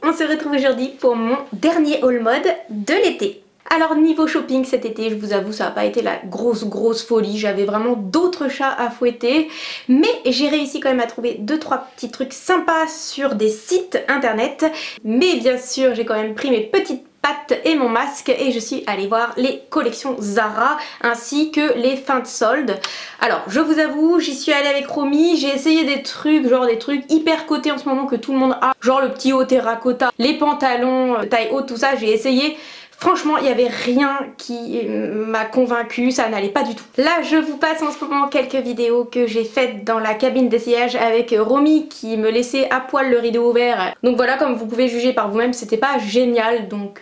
on se retrouve aujourd'hui pour mon dernier haul mode de l'été. Alors niveau shopping cet été, je vous avoue, ça n'a pas été la grosse folie, j'avais vraiment d'autres chats à fouetter, mais j'ai réussi quand même à trouver 2-3 petits trucs sympas sur des sites internet, mais bien sûr j'ai quand même pris mes petites pattes et mon masque et je suis allée voir les collections Zara ainsi que les fins de solde. Alors je vous avoue, j'y suis allée avec Romy, j'ai essayé des trucs, genre des trucs hyper cotés en ce moment que tout le monde a, genre le petit haut terracotta, les pantalons taille haute, tout ça, j'ai essayé. Franchement, il n'y avait rien qui m'a convaincue, ça n'allait pas du tout. Là, je vous passe en ce moment quelques vidéos que j'ai faites dans la cabine d'essayage avec Romy qui me laissait à poil le rideau ouvert. Donc voilà, comme vous pouvez juger par vous-même, c'était pas génial. Donc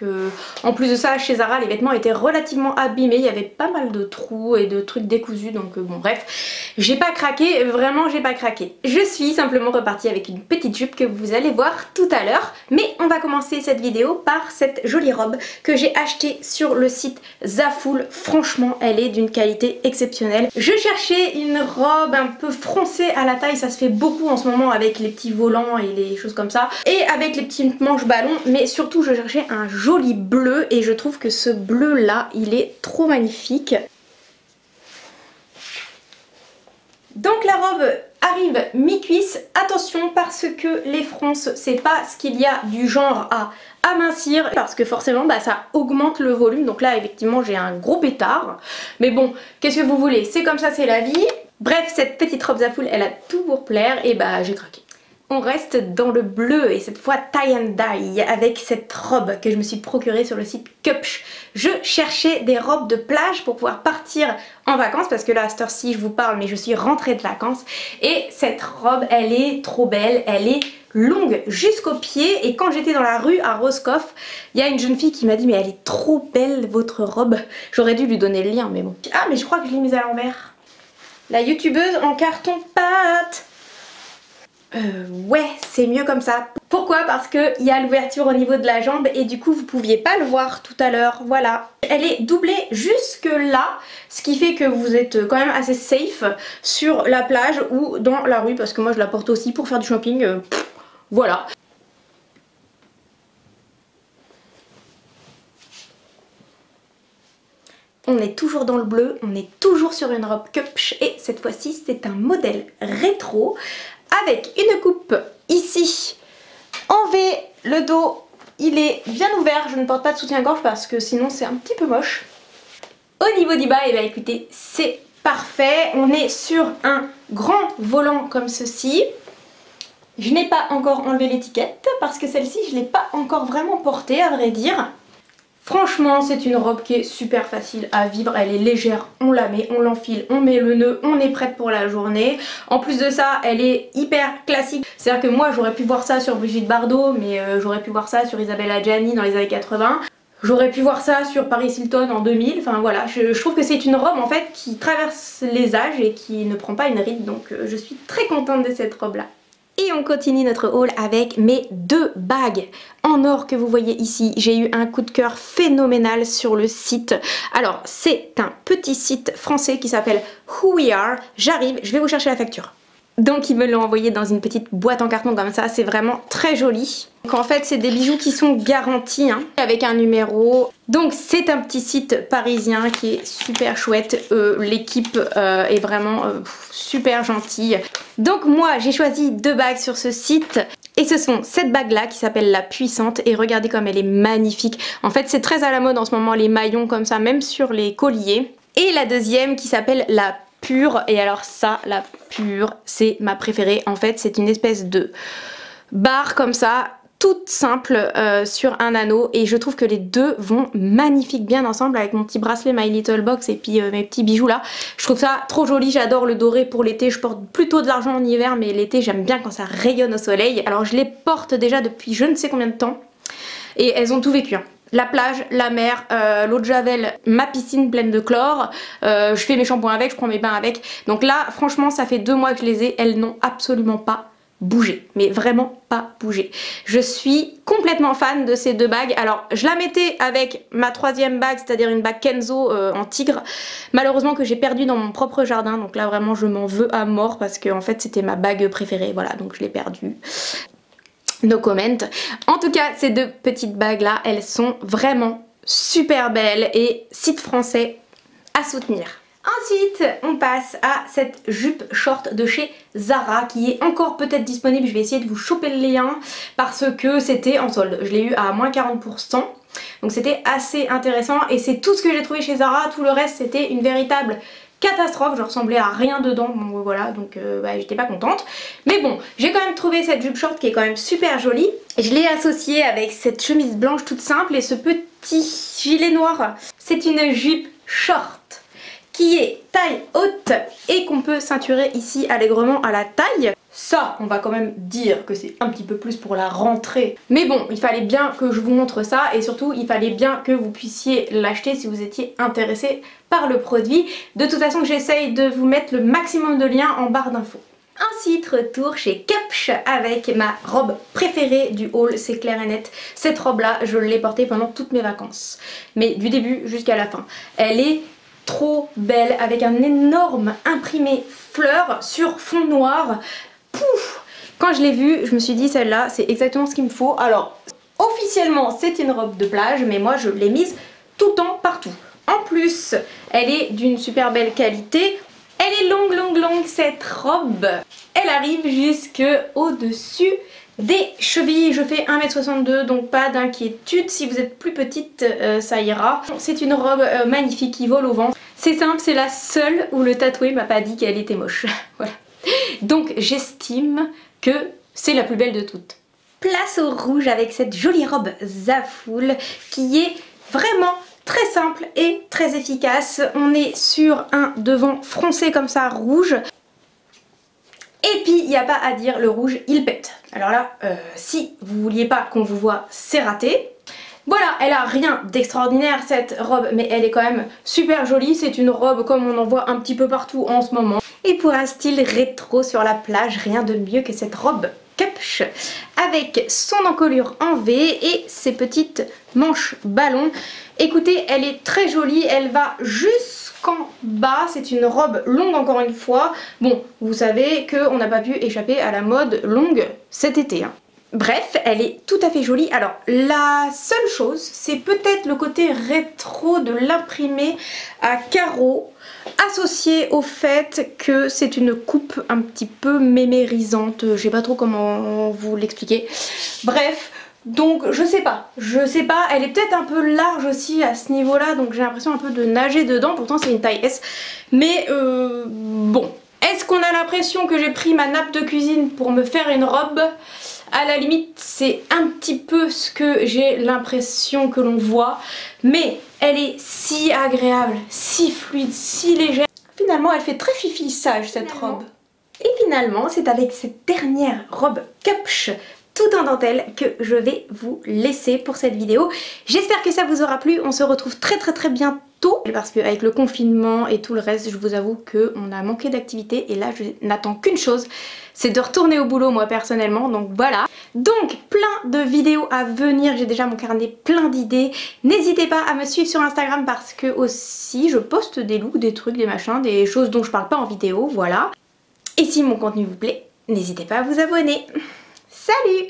en plus de ça, chez Zara, les vêtements étaient relativement abîmés. Il y avait pas mal de trous et de trucs décousus. Donc bon, bref, j'ai pas craqué, vraiment j'ai pas craqué. Je suis simplement repartie avec une petite jupe que vous allez voir tout à l'heure. Mais on va commencer cette vidéo par cette jolie robe que j'ai acheté sur le site Zaful. Franchement elle est d'une qualité exceptionnelle. Je cherchais une robe un peu froncée à la taille, ça se fait beaucoup en ce moment avec les petits volants et les choses comme ça, et avec les petits manches ballons, mais surtout je cherchais un joli bleu et je trouve que ce bleu là il est trop magnifique. Donc la robe arrive mi-cuisse, attention parce que les fronces c'est pas ce qu'il y a du genre à amincir parce que forcément bah, ça augmente le volume, donc là effectivement j'ai un gros pétard, mais bon qu'est-ce que vous voulez, c'est comme ça, c'est la vie. Bref, cette petite robe Zaful elle a tout pour plaire et bah j'ai craqué. On reste dans le bleu et cette fois tie and dye avec cette robe que je me suis procurée sur le site Cupch. Je cherchais des robes de plage pour pouvoir partir en vacances parce que là à cette heure-ci je vous parle mais je suis rentrée de vacances et cette robe elle est trop belle, elle est longue jusqu'aux pieds et quand j'étais dans la rue à Roscoff, il y a une jeune fille qui m'a dit mais elle est trop belle votre robe. J'aurais dû lui donner le lien mais bon. Ah mais je crois que je l'ai mise à l'envers. La youtubeuse en carton-pâte. Ouais, c'est mieux comme ça. Pourquoi? Parce qu'il y a l'ouverture au niveau de la jambe et du coup vous pouviez pas le voir tout à l'heure, voilà. Elle est doublée jusque là, ce qui fait que vous êtes quand même assez safe sur la plage ou dans la rue parce que moi je la porte aussi pour faire du shopping, voilà. On est toujours dans le bleu, on est toujours sur une robe Cupch et cette fois-ci c'est un modèle rétro avec une coupe ici en V, le dos il est bien ouvert, je ne porte pas de soutien-gorge parce que sinon c'est un petit peu moche. Au niveau du bas, et bien écoutez, c'est parfait, on est sur un grand volant comme ceci. Je n'ai pas encore enlevé l'étiquette parce que celle-ci je ne l'ai pas encore vraiment portée à vrai dire. Franchement c'est une robe qui est super facile à vivre, elle est légère, on la met, on l'enfile, on met le nœud, on est prête pour la journée. En plus de ça elle est hyper classique, c'est à dire que moi j'aurais pu voir ça sur Brigitte Bardot mais j'aurais pu voir ça sur Isabelle Adjani dans les années 80. J'aurais pu voir ça sur Paris Hilton en 2000, enfin voilà, je trouve que c'est une robe en fait qui traverse les âges et qui ne prend pas une ride donc je suis très contente de cette robe là. Et on continue notre haul avec mes deux bagues en or que vous voyez ici. J'ai eu un coup de cœur phénoménal sur le site. Alors c'est un petit site français qui s'appelle Who We Are. J'arrive, je vais vous chercher la facture. Donc ils me l'ont envoyé dans une petite boîte en carton comme ça, c'est vraiment très joli. Donc en fait c'est des bijoux qui sont garantis hein, avec un numéro. Donc c'est un petit site parisien qui est super chouette, l'équipe est vraiment super gentille. Donc moi j'ai choisi deux bagues sur ce site. Et ce sont cette bague là qui s'appelle la puissante et regardez comme elle est magnifique. En fait c'est très à la mode en ce moment les maillons comme ça, même sur les colliers. Et la deuxième qui s'appelle la pure, et alors ça la pure c'est ma préférée. En fait c'est une espèce de barre comme ça toute simple sur un anneau et je trouve que les deux vont magnifique bien ensemble avec mon petit bracelet My Little Box et puis mes petits bijoux là. Je trouve ça trop joli, j'adore le doré pour l'été, je porte plutôt de l'argent en hiver mais l'été j'aime bien quand ça rayonne au soleil. Alors je les porte déjà depuis je ne sais combien de temps et elles ont tout vécu hein. La plage, la mer, l'eau de javel, ma piscine pleine de chlore, je fais mes shampoings avec, je prends mes bains avec. Donc là franchement ça fait 2 mois que je les ai, elles n'ont absolument pas bougé, mais vraiment pas bougé. Je suis complètement fan de ces deux bagues. Alors je la mettais avec ma troisième bague, c'est-à-dire une bague Kenzo en tigre, malheureusement que j'ai perdu dans mon propre jardin, donc là vraiment je m'en veux à mort parce que en fait c'était ma bague préférée, voilà, donc je l'ai perdue. no comment. En tout cas, ces deux petites bagues là, elles sont vraiment super belles et site français à soutenir. Ensuite, on passe à cette jupe short de chez Zara qui est encore peut-être disponible. Je vais essayer de vous choper le lien parce que c'était en solde. Je l'ai eu à moins 40%. Donc c'était assez intéressant et c'est tout ce que j'ai trouvé chez Zara. Tout le reste, c'était une véritable catastrophe. Je ressemblais à rien dedans. Bon, voilà, donc j'étais pas contente. Mais bon, j'ai quand même trouvé cette jupe short qui est quand même super jolie. Je l'ai associée avec cette chemise blanche toute simple et ce petit gilet noir. C'est une jupe short qui est taille haute et qu'on peut ceinturer ici allègrement à la taille. Ça, on va quand même dire que c'est un petit peu plus pour la rentrée. Mais bon, il fallait bien que je vous montre ça et surtout, il fallait bien que vous puissiez l'acheter si vous étiez intéressé par le produit. De toute façon, j'essaye de vous mettre le maximum de liens en barre d'infos. Ensuite, retour chez Cupsh avec ma robe préférée du haul, c'est clair et net. Cette robe-là, je l'ai portée pendant toutes mes vacances. Mais du début jusqu'à la fin. Elle est trop belle avec un énorme imprimé fleur sur fond noir. Pouf! Quand je l'ai vue, je me suis dit celle-là c'est exactement ce qu'il me faut. Alors officiellement c'est une robe de plage mais moi je l'ai mise tout le temps partout. En plus elle est d'une super belle qualité. Elle est longue cette robe. Elle arrive jusque au-dessus des chevilles. Je fais 1m62 donc pas d'inquiétude, si vous êtes plus petite ça ira. C'est une robe magnifique qui vole au vent. C'est simple, c'est la seule où le tatoué m'a pas dit qu'elle était moche. Voilà. Donc j'estime que c'est la plus belle de toutes. Place au rouge avec cette jolie robe Zaful qui est vraiment très simple et très efficace. On est sur un devant froncé comme ça rouge. Et puis il n'y a pas à dire, le rouge il pète. Alors là, si vous vouliez pas qu'on vous voit, c'est raté. Voilà, elle a rien d'extraordinaire cette robe, mais elle est quand même super jolie. C'est une robe comme on en voit un petit peu partout en ce moment. Et pour un style rétro sur la plage, rien de mieux que cette robe Cupsh avec son encolure en V et ses petites manches ballon. Écoutez, elle est très jolie, elle va jusqu'en bas. C'est une robe longue encore une fois. Bon, vous savez qu'on n'a pas pu échapper à la mode longue cet été, hein. Bref, elle est tout à fait jolie. Alors, la seule chose, c'est peut-être le côté rétro de l'imprimé à carreaux, associé au fait que c'est une coupe un petit peu mémérisante. Je sais pas trop comment vous l'expliquer. Bref, donc je sais pas, elle est peut-être un peu large aussi à ce niveau-là, donc j'ai l'impression un peu de nager dedans. Pourtant, c'est une taille S. Mais bon, est-ce qu'on a l'impression que j'ai pris ma nappe de cuisine pour me faire une robe ? À la limite, c'est un petit peu ce que j'ai l'impression que l'on voit, mais elle est si agréable, si fluide, si légère. Finalement, elle fait très fifi sage cette robe. Et finalement, c'est avec cette dernière robe Cupsh tout en dentelle que je vais vous laisser pour cette vidéo. J'espère que ça vous aura plu. On se retrouve très bientôt parce qu'avec le confinement et tout le reste, je vous avoue qu'on a manqué d'activité et là je n'attends qu'une chose, c'est de retourner au boulot moi personnellement, donc voilà. Donc plein de vidéos à venir, j'ai déjà mon carnet plein d'idées. N'hésitez pas à me suivre sur Instagram parce que aussi je poste des looks, des trucs, des machins, des choses dont je parle pas en vidéo, voilà. Et si mon contenu vous plaît, n'hésitez pas à vous abonner. Salut!